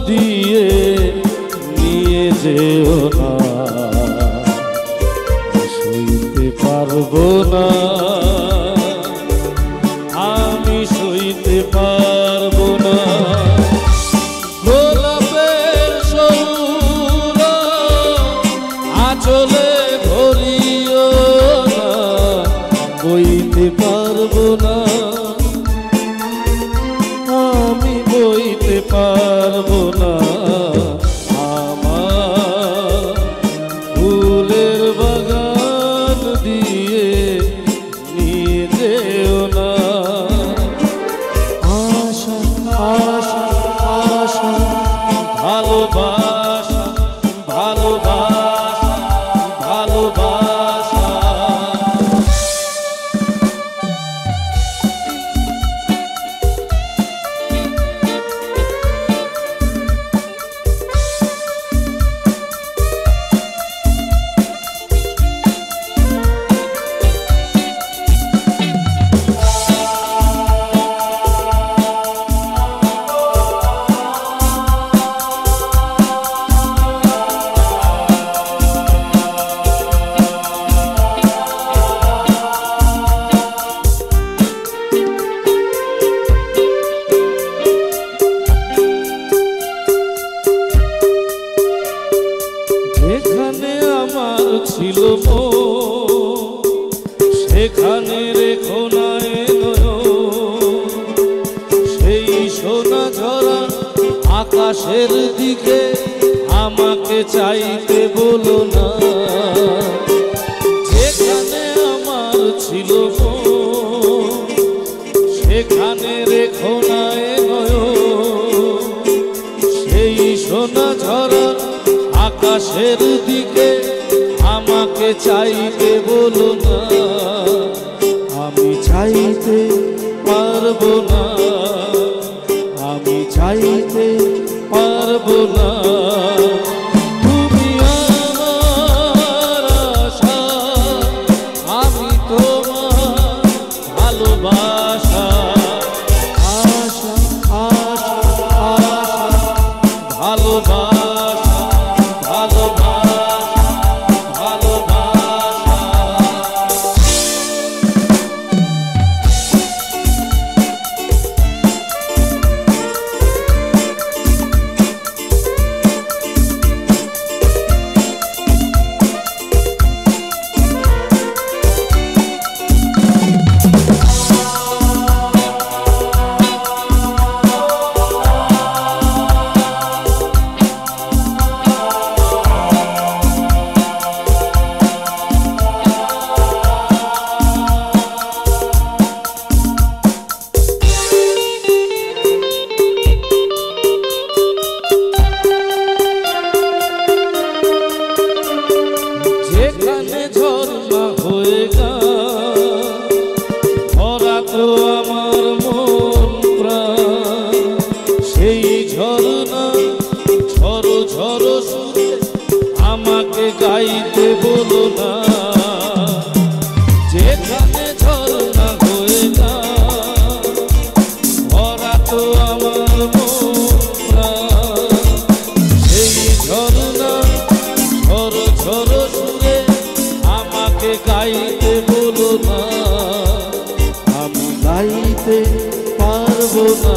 দিয়ে নিয়ে যেও না, সইতে পারবো না, আমি সইতে পারবো না। গোলাপের সৌর আঁচলে ভরিও না, বইতে পারবো না, আমি বইতে পারবো না। আমার ফুলের বাগান দিয়ে নিয়ে যেও না। আশা আশা আশা ভালোবাসা ভালোবাসা ভালোবাসা। যেখানে আমার ছিল সেখানে রেখো না সেই সোনা ঝরা আকাশের দিকে আমাকে চাইতে বলো না। যেখানে আমার ছিল সেখানে রেখো না সেই সোনা ঝরা আকাশের দিকে আমাকে চাইতে বলো না, আমি চাইতে পারবো না, আমি চাইতে পারবো না। তুমি আমার আশা, আমি তোমার ভালোবাসা। আশা আশা আশা ভালোবাসা ভালোবাসা ভালোবাসা। যেখানে ঝর্ণা হয়ে ভরা তো আমার মন প্রাণ, সেই ঝর্ণা ঝরো ঝরো সুরে আমাকে গাইতে বলো না। যেখানে ঝর্ণা হয়ে ভরা তো আমার মন প্রাণ, সেই ঝর্ণা ঝরো ঝরো সুরে আমাকে গাইতে বলো না, আমি গাইতে পারবো না।